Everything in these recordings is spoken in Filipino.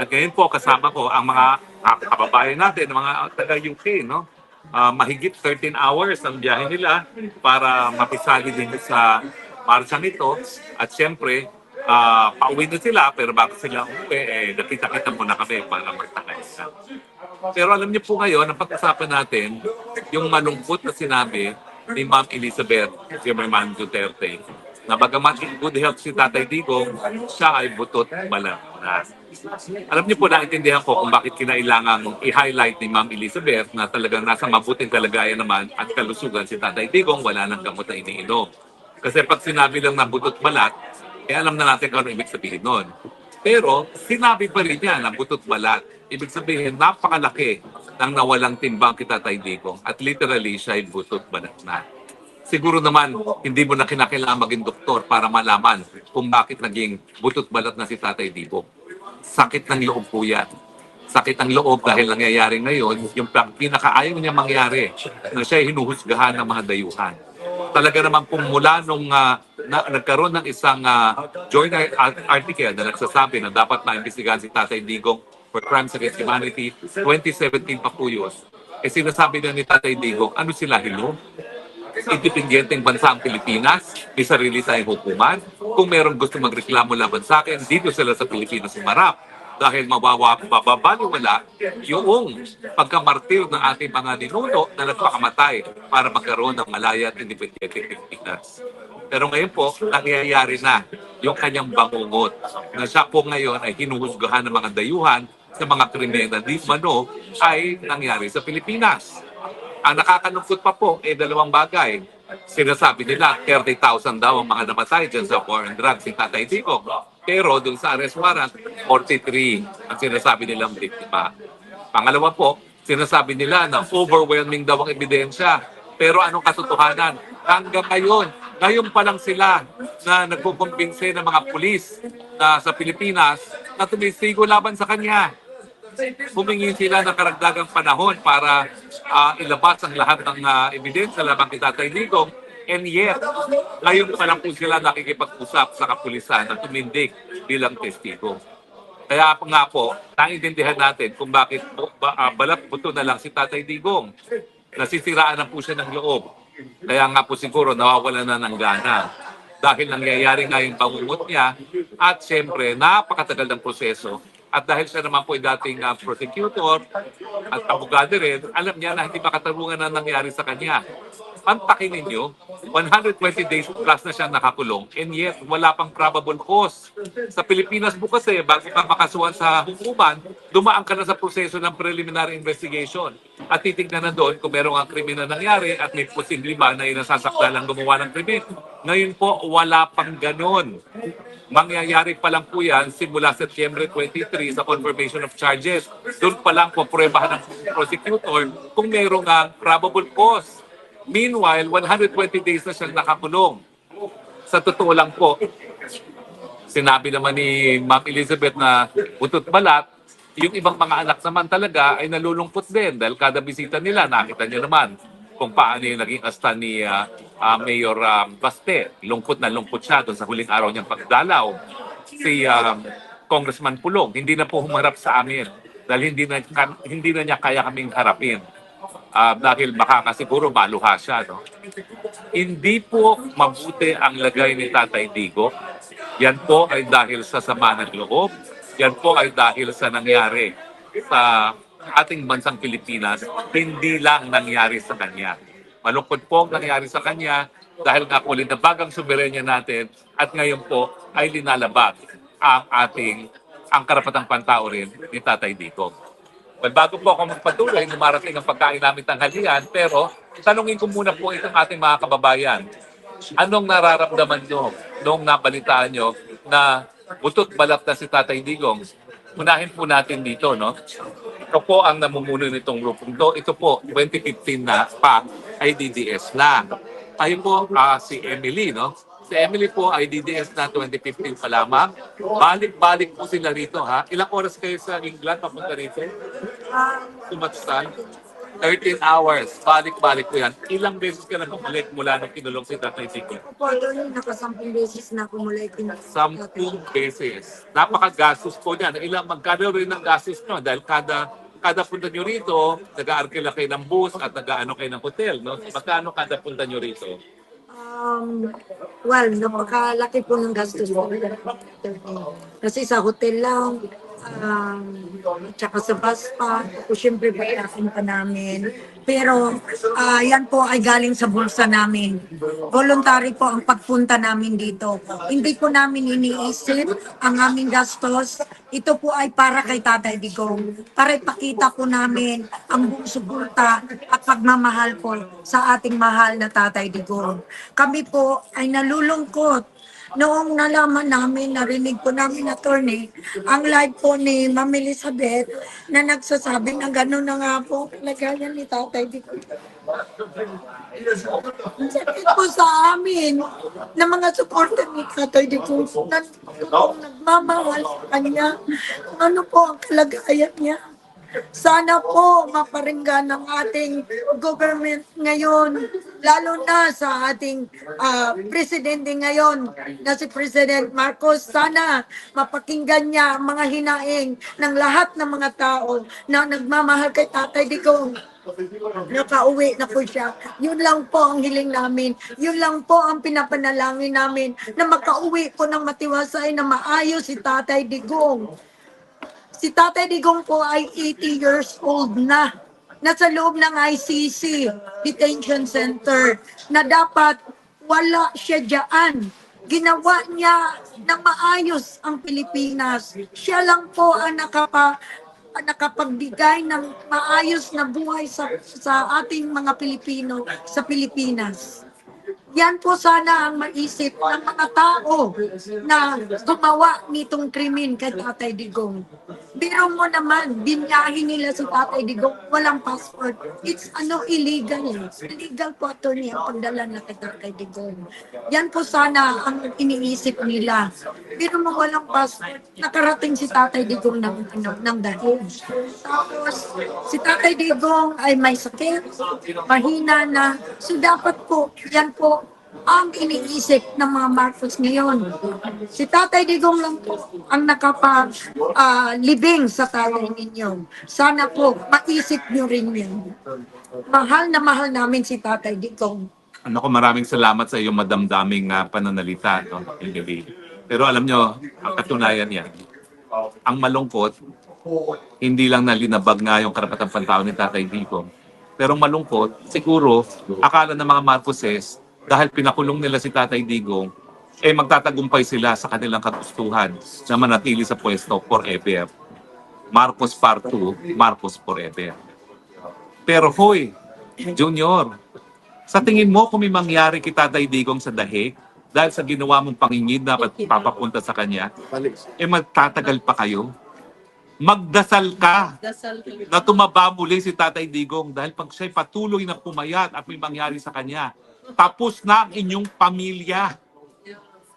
At ngayon po kasama ko ang mga kababayan natin, mga taga-UK, no? Mahigit 13 hours ang biyahe nila para makisali din sa marcha nito. At siyempre, pauwi na sila, pero bago sila umuwi, nakita-kita muna kami para magtakaysa. Pero alam niyo po ngayon, ang pag-usapan natin, yung malungkot na sinabi ni Ma'am Elizabeth Zimmerman Duterte, na bagamat in good health si Tatay Digong, siya ay butot balat na. Alam niyo po, naintindihan ko kung bakit kinailangang i-highlight ni Ma'am Elizabeth na talagang nasa mabuting kalagayan naman at kalusugan si Tatay Digong, wala nang gamot na iniinom. Kasi pag sinabi lang na butot balat, alam na natin kung ano ibig sabihin nun. Pero sinabi pa rin niya na butot balat. Ibig sabihin, napakalaki ng nawalang timbang kay Tatay Digong at literally siya ay butot balat na. Siguro naman, hindi mo na kinakailangan maging doktor para malaman kung bakit naging butot balat na si Tatay Digong. Sakit ng loob po yan. Sakit ng loob dahil nangyayari ngayon, yung pinakaayaw niya mangyari na siya ay hinuhusgahan ng mga dayuhan. Talaga naman kung mula nung nagkaroon ng isang journal article na nagsasabi na dapat maimbestigahan si Tatay Digong for crimes against humanity, 2017 pa po yun. Sinasabi na ni Tatay Digong, ano sila, hilo? Independenteng bansa ang Pilipinas, may sarili tayong hukuman. Kung merong gusto magreklamo laban sa akin, dito sila sa Pilipinas sumarap. Dahil mababaliwala yung pagkamartir ng ating mga ninuno na nagpakamatay para magkaroon ng malaya at independenteng Pilipinas. Pero ngayon po, nangyayari na yung kanyang bangungot na siya po ngayon ay hinuhusgahan ng mga dayuhan sa mga krimen na di mano ay nangyari sa Pilipinas. Ang nakakalungkot pa po ay dalawang bagay. Sinasabi nila 30,000 daw ang mga namatay dyan sa war and drugs si Tatay Digong. Pero dun sa arrest warrant, 43 ang sinasabi nilang biktima. Pangalawa po, sinasabi nila na overwhelming daw ang ebidensya. Pero anong katotohanan? Hanggang ngayon pa lang sila na nagkukumbinse ng mga pulis na sa Pilipinas na tumisigo laban sa kanya. Humingi sila ng karagdagang panahon para ilabas ang lahat ng ebidensya laban kay Tatay Digong. And yet, ngayon pa lang po sila nakikipag-usap sa kapulisan na tumindig bilang testigo. Kaya nga po, naiintindihan natin kung bakit balat buto na lang si Tatay Digong. Nasisiraan na po siya ng loob. Kaya nga po siguro nawawala na ng gana. Dahil nangyayari nga yung pangungot niya at siyempre napakatagal ng proseso. At dahil siya naman po ay dating prosecutor at abogado rin, alam niya na hindi makatarungan na nangyari sa kanya. Pantakin ninyo, 120 days plus na siya nakakulong and yet wala pang probable cause. Sa Pilipinas po kasi, bago ka makasuhan sa hukuman, dumaan ka na sa proseso ng preliminary investigation. At titignan na doon kung merong ang krimen na nangyari at may posible ba na inasasakta lang gumawa ng krimen. Ngayon po, wala pang ganon. Mangyayari pa lang po yan simula September 23 sa confirmation of charges. Doon pa lang po pruebahan ng prosecutor kung merong probable cause. Meanwhile, 120 days na siyang nakakulong. Sa totoo lang po, sinabi naman ni Ma'am Elizabeth na butot balat, yung ibang mga anak naman talaga ay nalulungkot din dahil kada bisita nila, nakita niyo naman kung paano yung naging asta ni Mayor Baste. Lungkot na lungkot siya doon sa huling araw niyang pagdalaw. Si Congressman Pulong, hindi na po humarap sa amin dahil hindi na niya kaya kaming harapin. Dahil baka siguro maluha siya. No? Hindi po mabuti ang lagay ni Tatay Digong. Yan po ay dahil sa sama ng loob. Yan po ay dahil sa nangyari sa ating bansang Pilipinas, hindi lang nangyari sa kanya. Malungkot po ang nangyari sa kanya dahil nga po linabagang soberenya natin at ngayon po ay linalabag ang karapatang pantao rin ni Tatay Digong. Well, bago po ako magpatuloy, lumarating ang pagkain namin tanghalian, pero tanungin ko muna po itong ating mga kababayan. Anong nararamdaman nyo nung nabalitaan nyo na butot balat na si Tatay Digong? Unahin po natin dito, no? Ito po ang namumuno nitong grupong to. Ito po, 2015 na pa, ay DDS na. Tayo po, si Emily, no? Si Emily po ay DDS na 2015 pa lamang. Balik-balik po sila rito, ha? Ilang oras kayo sa England papunta rito? Sumatsal? 13 hours. Balik-balik ko yan. Ilang beses ka na bumalik mula nung kinulong si Tatay Digong? Ako po, attorney, nakasampung beses na ako mula itinulong. 10 beses. Napakagastos po niyan. Magkano rin ang gastos nyo? Dahil kada punta nyo rito, nag-aarkila kayo ng bus at nag-ano kayo ng hotel. No? Magkano kada punta nyo rito? Well, napakalaki po ng gastos po. Kasi sa hotel lang, tsaka sa bus pa, o syempre pagkasin pa namin. Pero yan po ay galing sa bulsa namin. Voluntary po ang pagpunta namin dito. Hindi po namin iniisip ang aming gastos. Ito po ay para kay Tatay Digong. Para ipakita po namin ang buong suporta at pagmamahal po sa ating mahal na Tatay Digong. Kami po ay nalulungkot noong nalaman namin, narinig po namin, attorney, ang live po ni Ma'am Elizabeth na nagsasabi na gano'n na nga po kalagayan ni Tatay Digong. Ang sakit po sa amin na mga supporter ni Tatay Digong na nagmamahal sa kanya. Ano po ang kalagayan niya? Sana po maparinggan ng ating government ngayon, lalo na sa ating presidente ngayon na si President Marcos. Sana mapakinggan niya ang mga hinaing ng lahat ng mga tao na nagmamahal kay Tatay Digong. Nakauwi na po siya. Yun lang po ang hiling namin. Yun lang po ang pinapanalangin namin na makauwi po ng matiwasay na maayos si Tatay Digong. Si Tatay Digong po ay 80 years old na. Nasa loob ng ICC, Detention Center, na dapat wala siya dyan. Ginawa niya na maayos ang Pilipinas. Siya lang po ang nakapagbigay ng maayos na buhay sa ating mga Pilipino sa Pilipinas. Yan po sana ang maisip ng mga tao na gumawa nitong krimen kay Tatay Digong. Biro mo naman, binyahin nila si Tatay Digong, walang passport. It's illegal. Illegal po, attorney, ang pagdala na kay Tatay Digong. Yan po sana ang iniisip nila. Biro mo walang passport, nakarating si Tatay Digong ng dahil. Tapos, si Tatay Digong ay may sakit, mahina na. So dapat po, yan po ang iniisip ng mga Marcos ngayon. Si Tatay Digong lang po ang nakapag-libing sa tatay ninyo. Sana po, maisip nyo rin yun. Mahal na mahal namin si Tatay Digong. Maraming salamat sa iyong madamdaming pananalita. No? Pero alam nyo, ang katunayan yan, ang malungkot, hindi lang nalinabag nga yung karapatang pantao ni Tatay Digong. Pero malungkot, siguro, akala ng mga Marcoses, dahil pinakulong nila si Tatay Digong, magtatagumpay sila sa kanilang kagustuhan na manatili sa pwesto forever. Marcos Part 2, Marcos forever. Pero hoy, Junior, sa tingin mo kung may mangyari kay Tatay Digong sa dahig, dahil sa ginawa mong pangingid na papapunta sa kanya, magtatagal pa kayo? Magdasal ka na tumaba muli si Tatay Digong dahil pag siya'y patuloy na pumayat at may mangyari sa kanya, tapos na ang inyong pamilya.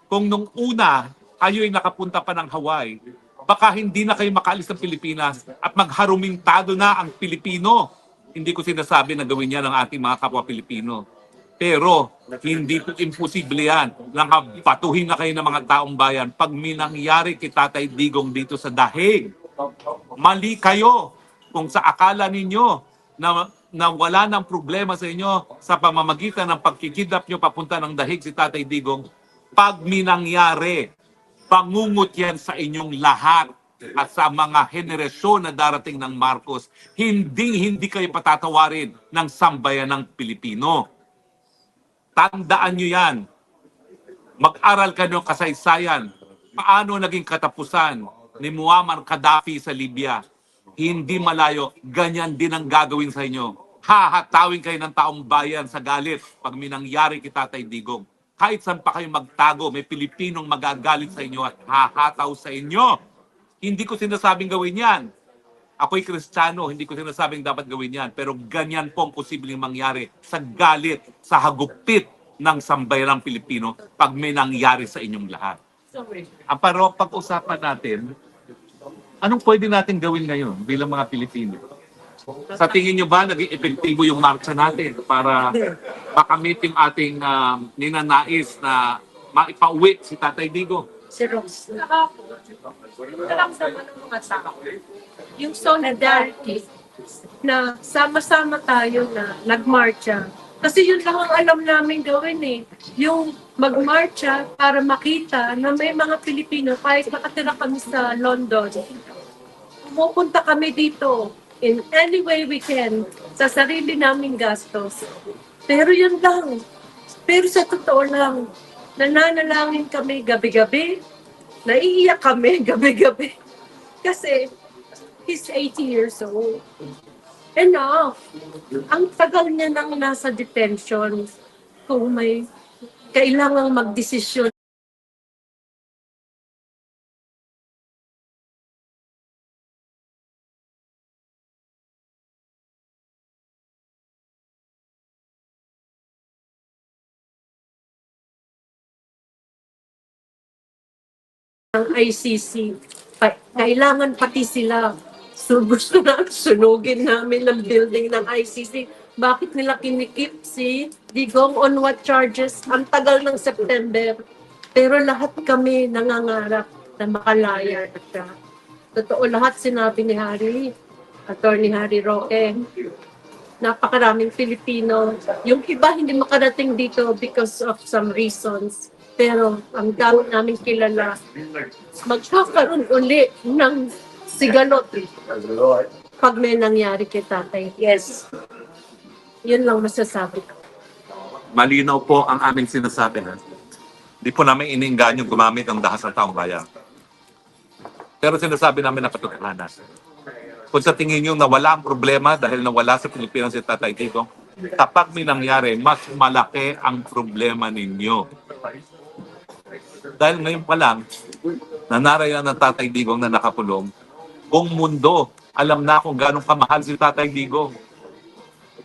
Kung nung una, kayo'y nakapunta pa ng Hawaii, baka hindi na kayo makaalis ng Pilipinas at magharumintado na ang Pilipino. Hindi ko sinasabi na gawin yan ng ating mga kapwa Pilipino. Pero hindi po imposible yan. Nakabatuhin na kayo ng mga taong bayan pag may nangyari kay Tatay Digong dito sa dahig. Mali kayo kung sa akala ninyo na wala ng problema sa inyo sa pamamagitan ng pagkikidnap nyo papunta ng dahig si Tatay Digong. Pag minangyari, pangungot yan sa inyong lahat at sa mga henerasyon na darating ng Marcos. Hindi kayo patatawarin ng sambayan ng Pilipino. Tandaan nyo yan. Mag-aral ka ng kasaysayan. Paano naging katapusan ni Muammar Gaddafi sa Libya? Hindi malayo, ganyan din ang gagawin sa inyo. Hahatawin kayo ng taong bayan sa galit pag may nangyari kay Tatay Digong. Kahit saan pa kayo magtago, may Pilipinong magagalit sa inyo at hahataw sa inyo. Hindi ko sinasabing gawin yan. Ako'y Kristiyano, hindi ko sinasabing dapat gawin yan. Pero ganyan po ang posibleng mangyari sa galit, sa hagupit ng sambayanang Pilipino pag may nangyari sa inyong lahat. Pero pag-usapan natin, anong pwede natin gawin ngayon bilang mga Pilipino? Sa tingin nyo ba, naging epektibo yung marcha natin para makamit yung ating ninanais na maipauwi si Tatay Digo? Si Ross. Nakaramdaman ng mga tao. Yung solidarity na sama-sama tayo na nagmarcha. Kasi yun lang ang alam namin gawin eh. Yung magmarcha para makita na may mga Pilipino, kahit nakatira kami sa London, pumupunta kami dito in any way we can sa sarili naming gastos. Pero yun lang. Pero sa totoo lang, nananalangin kami gabi-gabi, naiiyak kami gabi-gabi. Kasi he's 80 years old. Enough. Ang tagal niya nang nasa detention. Kung may kailangang magdesisyon ng ICC, kailangan pati sila. So gusto na sunugin namin ng building ng ICC. Bakit nila kinikip si Digong on what charges? Ang tagal ng September. Pero lahat kami nangangarap na makalaya siya. Totoo lahat sinabi ni Attorney Harry Roque. Napakaraming Pilipino. Yung iba hindi makarating dito because of some reasons. Pero ang dami namin kilala, magkakaroon uli ng sigalot pag may nangyari kay tatay. Yes. Yun lang masasabi ko. Malinaw po ang aming sinasabi. Di po namin iniinganyo gumamit ng dahas ng taong bayan. Pero sinasabi namin na katotohanan. Kung sa tingin nyo na wala ang problema dahil nawala sa Pilipinas si Tatay Digong, kapag may nangyari, mas malaki ang problema ninyo. Dahil ngayon pa lang, nanarayan ng Tatay Digong na nakakulong, buong mundo, alam na kung gano'ng kamahal si Tatay Digong.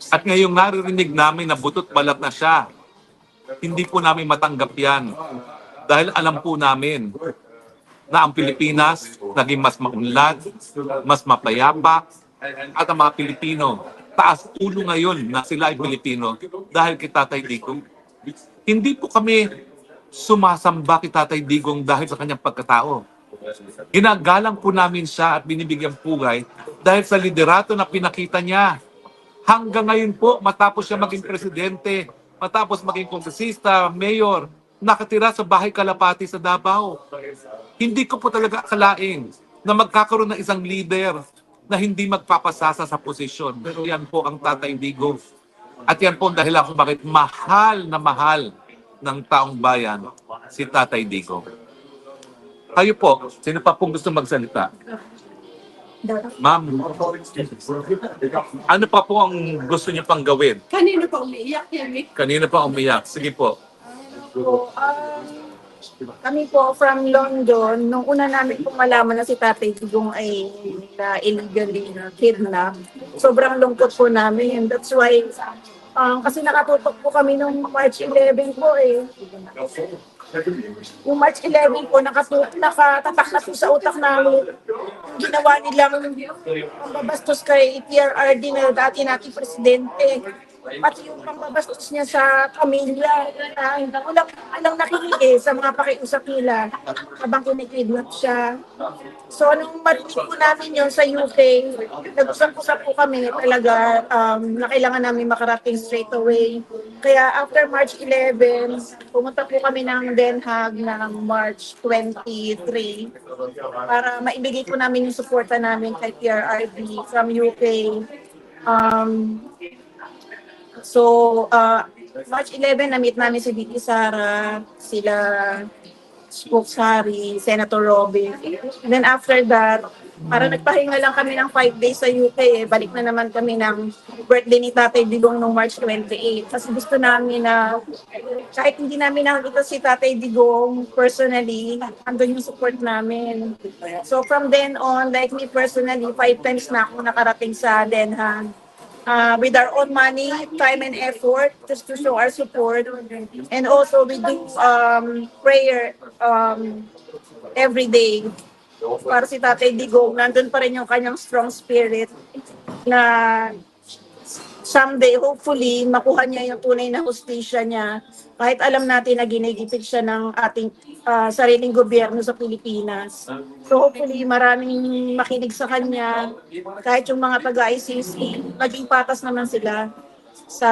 At ngayong naririnig namin na butot balat na siya, hindi po namin matanggap yan. Dahil alam po namin na ang Pilipinas naging mas maunlad, mas mapayapa, at ang mga Pilipino, taas ulo ngayon na sila ay Pilipino dahil kay Tatay Digong. Hindi po kami sumasamba kay Tatay Digong dahil sa kanyang pagkatao. Ginagalang po namin siya at binibigyan pugay dahil sa liderato na pinakita niya. Hanggang ngayon po, matapos siya maging presidente, matapos maging kongresista, mayor, nakatira sa bahay Kalapati sa Davao. Hindi ko po talaga akalain na magkakaroon ng isang leader na hindi magpapasasa sa posisyon. Pero yan po ang Tatay Digong. At yan po ang dahilan kung bakit mahal na mahal ng taong bayan si Tatay Digong. Kayo po, sino pa pong gusto magsalita? Ma'am, ano pa po ang gusto niyo pang gawin? Kanino pa umiiyak yan eh? Kanina pa umiyak. Sige po. Kami po from London, nung una namin pong malaman na si Tatay Digong ay na illegally na kidnap, sobrang lungkot po namin. That's why, kasi nakatutok po kami nung March 11 po eh. Yung March 11 po, nakatatak na po sa utak namin. Yung ginawa nilang pambabastos kay PRRD na dati nating presidente. Pati yung pambabastos niya sa pamilya. Walang nakikinig sa mga pakiusap nila habang kinikidnap siya. So, nung marinig po namin yun sa UK, nag-usap-usap po kami talaga na kailangan namin makarating straight away. Kaya after March 11, pumunta po kami ng Den Haag ng March 23 para maibigay po namin yung suporta namin kay PRRD from UK. March 11, na-meet namin si Vicky Sara, sila Spokes Harry, Senator Robin. And then after that, para nagpahinga lang kami ng 5 days sa UK, balik na naman kami ng birthday ni Tatay Digong noong March 28. Kasi gusto namin na, kahit hindi namin nakakita si Tatay Digong personally, andun yung support namin. So from then on, like me personally, 5 times na ako nakarating sa Den Haag. With our own money, time and effort, just to show our support. And also we do prayer every day para si Tatay Digong. Nandun pa rin yung kanyang strong spirit. na someday, hopefully, makuha niya yung tunay na hustisya niya. Kahit alam natin na ginigipit siya ng ating sariling gobyerno sa Pilipinas. So hopefully, maraming makinig sa kanya. Kahit yung mga taga-ICC, maging patas naman sila sa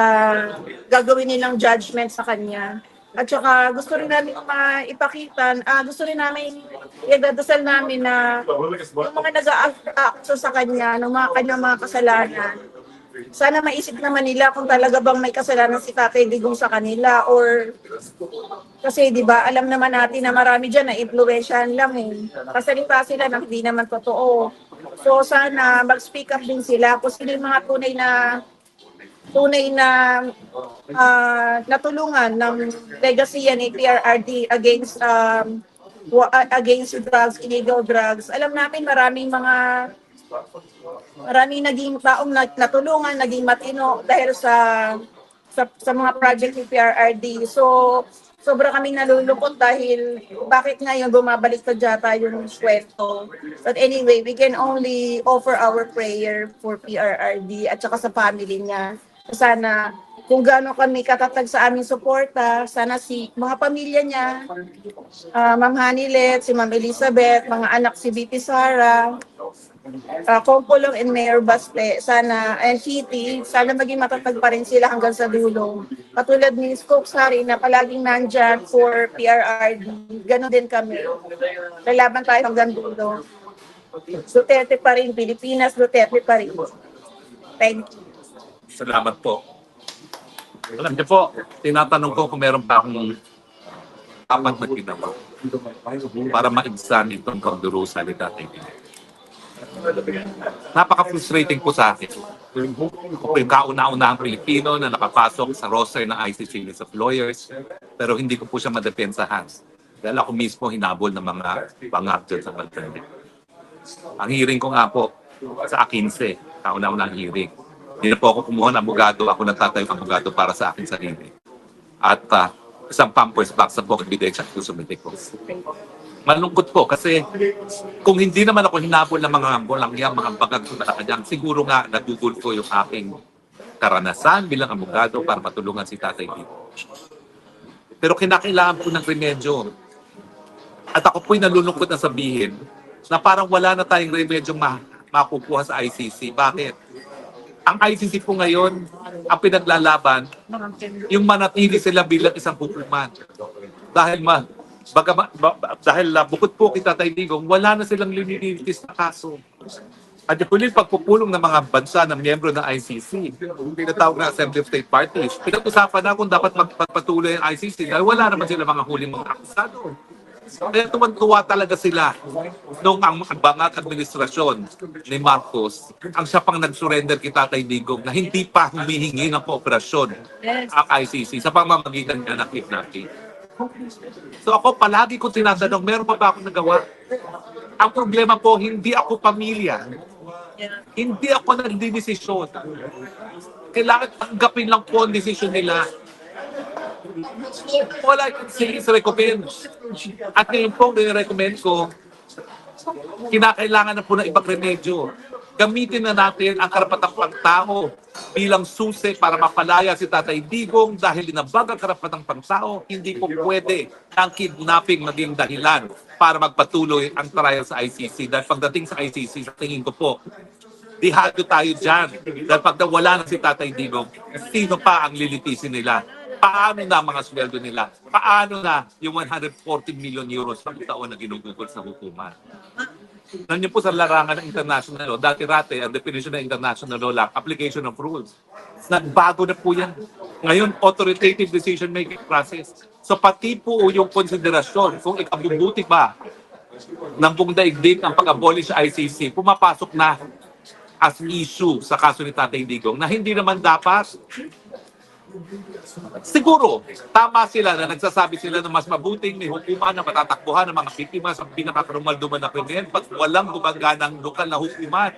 gagawin nilang judgment sa kanya. At saka gusto rin namin maipakita, gusto rin namin, idadasal namin na yung mga nag-a-accuse sa kanya, ng mga kanyang mga kasalanan, sana maisip naman nila kung talaga bang may kasalanan si Tatay Digong sa kanila or kasi 'di ba alam naman natin na marami diyan na impluwensyahan lang kasalita sila na hindi naman totoo. So sana mag-speak up din sila kung sino yung mga tunay na natulungan ng legacy ni PRRD against drugs, illegal drugs. Alam natin maraming naging taong natulungan, naging matino dahil sa mga project ni PRRD. So, sobra kaming nalulungkot dahil bakit ngayon bumabalik pa dyan yung kwento. But anyway, we can only offer our prayer for PRRD at saka sa family niya. Sana kung gaano kami katatag sa aming suporta, sana mga pamilya niya, Ma'am Hanilet, si Ma'am Elizabeth, mga anak si BP Sara, Kongpolong and Mayor Baste, sana, and Kitty, sana maging matatag pa rin sila hanggang sa dulo. Katulad ni Scopes Hari na palaging nandyan for PRRD, gano'n din kami. Lalaban tayo hanggang dulo. Duterte pa rin, Pilipinas, Duterte pa rin. Thank you. Salamat po. Alam niyo po, tinatanong ko kung meron pa akong dapat na ginawa para maibsan itong kagdurusa ni Tatay Digong. Napaka-frustrating po sa akin. Ako yung kauna-unahang Pilipino na nakapasok sa roster ng ICC List of Lawyers, pero hindi ko po siya madepensahan. Dahil ako mismo hinabol ng mga bangag dyan sa bansa. Ang hearing ko nga po sa 15, kauna-unahang hearing. Hindi na po ako kumuha ng abogado, ako nagtatayo ng abogado para sa akin sarili. At isang pampers box sa book evidence at sumite ko. Malungkot po kasi kung hindi naman ako hinabol ng mga bolangyang, mga bagag sa Malacanang, siguro nga nagugol ko yung aking karanasan bilang abogado para matulungan si Tatay Digong. Pero kinakailangan po ng remedyo. At ako po'y nalulungkot na sabihin na parang wala na tayong remedyo makukuha sa ICC. Bakit? Ang ICC po ngayon, ang pinaglalaban, yung manatili sila bilang isang hukuman. Dahil bukod po kay Tatay Digong, wala na silang linilitis na kaso. At yung pagpupulong ng mga bansa na miyembro ng ICC, tinatawag na Assembly of State Parties, pinag-usapan na kung dapat magpatuloy ang ICC dahil wala naman sila mga huling mga akusado. Kaya tuwan-tuwa talaga sila nung ang bangag administrasyon ni Marcos ang siya pang nag-surrender kay Tatay Digong na hindi pa humihingi ng kooperasyon ang ICC sa pamamagitan niya ng kidnapping. So ako palagi ko tinatanong, meron pa ba akong nagawa? Ang problema po, hindi ako pamilya. Hindi ako nagdidesisyon. Kailangan tanggapin lang po ang desisyon nila. Wala yung recommend. At ngayon po, recommend ko, kinakailangan na po ng ibang remedyo. Gamitin na natin ang karapatang pangtao bilang susi para mapalaya si Tatay Digong dahil inabag ang karapatang pangtao, hindi po pwede ang kidnapping maging dahilan para magpatuloy ang trial sa ICC. Dahil pagdating sa ICC, sa tingin ko po, dihado tayo dyan. Dahil pag wala na si Tatay Digong, sino pa ang lilitisin nila? Paano na mga sweldo nila? Paano na yung 140 million euros sa taon na ginugugol sa hukuman? Nandiyan po sa larangan ng international law, dati-rate, ang definition ng international law lang, application of rules. Nagbago na po yan. Ngayon, authoritative decision-making process. So pati po yung konsiderasyon kung ikabubuti ba ng buong daigdig ang pag-abolish sa ICC, pumapasok na as issue sa kaso ni Tatay Digong na hindi naman dapat. Siguro, tama sila na nagsasabi sila na mas mabuting may hukuman na matatakbuhan ng mga biktima sa pinakarumalduman na krimen pag walang gumaganang lokal na hukuman.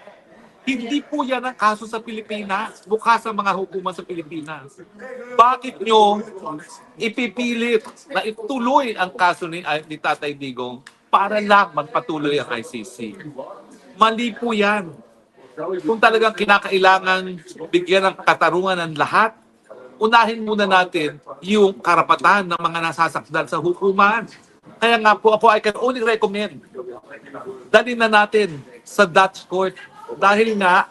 Hindi po yan ang kaso sa Pilipinas. Bukas ang mga hukuman sa Pilipinas. Bakit nyo ipipilit na ituloy ang kaso ni Tatay Digong para lang magpatuloy ang ICC? Mali po yan. kung talagang kinakailangan bigyan ng katarungan ng lahat, unahin muna natin yung karapatan ng mga nasasakdal sa hukuman. Kaya nga po ako, I can only recommend, dalhin na natin sa Dutch court. Dahil nga,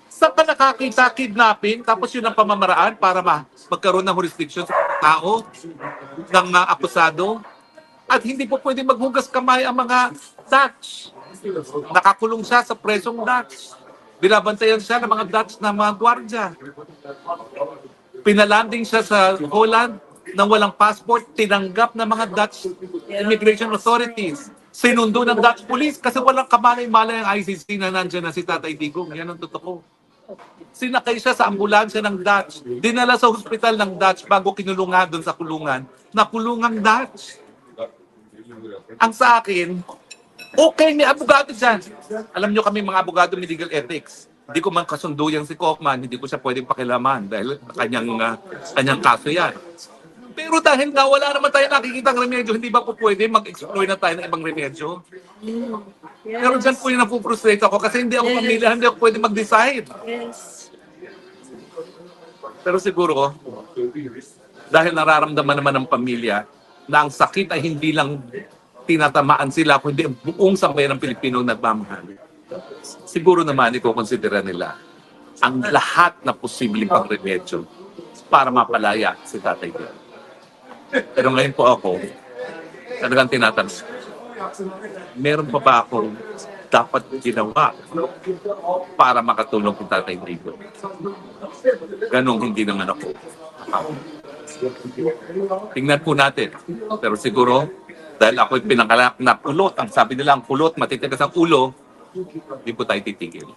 sa ka nakakita kidnapping, tapos yun ang pamamaraan para magkaroon ng jurisdiction sa tao, ng akusado. At hindi po pwede maghugas kamay ang mga Dutch. Nakakulong siya sa presong Dutch. Binabantayan siya ng mga Dutch na mga gwardya. Pinalanding siya sa Holland nang walang passport, tinanggap ng mga Dutch immigration authorities. Sinundo ng Dutch police kasi walang kamalay-malay ang ICC na nandiyan na si Tatay Digong. Yan ang totoo. Sinakay siya sa ambulansya ng Dutch. Dinala sa hospital ng Dutch bago kinulungan doon sa kulungan. Nakulungang Dutch. Ang sa akin, okay, may abogado dyan. Alam nyo kami mga abogado may legal ethics. Hindi ko man kasundo yan si Kaufman, hindi ko siya pwedeng pakilaman dahil kanyang kaso yan. Pero dahil nga wala naman tayo nakikitang remedyo, hindi ba po pwede mag-explore na tayo ng ibang remedyo? Pero dyan po yung napuprustrate ako kasi hindi ako pamilya, hindi ako pwede mag-decide. Yes. Pero siguro, dahil nararamdaman naman ng pamilya na ang sakit ay hindi lang tinatamaan sila, kundi ang buong sambayan ng Pilipino nagmamahal. Siguro naman iko-considera nila ang lahat na posibleng pang-remedyo para mapalaya si Tatay Digong. Pero ngayon po ako, talagang tinatanong, meron pa ba akong dapat ginawa para makatulong kay Tatay Digong? Ganong hindi naman ako. Tingnan po natin. Pero siguro, dahil ako'y pinangalak na kulot, ang sabi nila ang kulot, matitigas ang ulo, hindi po tayo titigil.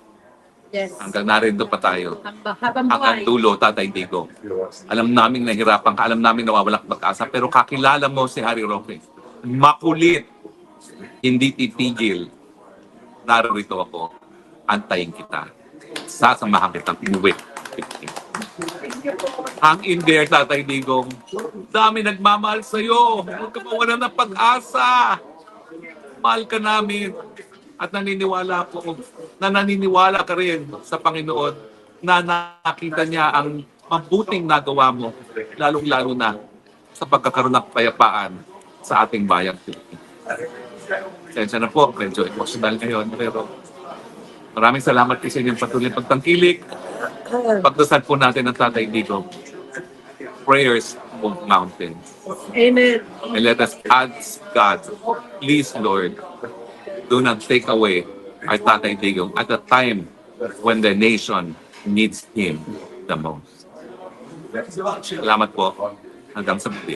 Yes. Hanggang narito pa tayo. Habang Hanggang buhay. dulo, Tatay Digong. Alam namin nahirapan ka, alam namin nawawalan ka pag-asa, pero kakilala mo si Harry Roque. Makulit, hindi titigil. Narito ako, antayin kita. Sasamahan kitang inuwi. Hang in there, Tatay Digong. Dami nagmamahal sa'yo. Huwag ka mawalan ng pag-asa. Mahal ka namin. At naniniwala ko na naniniwala ka rin sa Panginoon na nakita niya ang mabuting nagawa mo, lalong-lalo na sa pagkakaroon ng kapayapaan sa ating bayang Pilipinas. Sensya na po, medyo emotional ngayon, pero maraming salamat sa inyong patuloy pagtangkilik. Pagdasal po natin ang Tatay Digong. Prayers move mountains. Amen. And let us ask God, please Lord, do not take away our Tatay Digong at a time when the nation needs Him the most. Salamat po. Hanggang sa muli.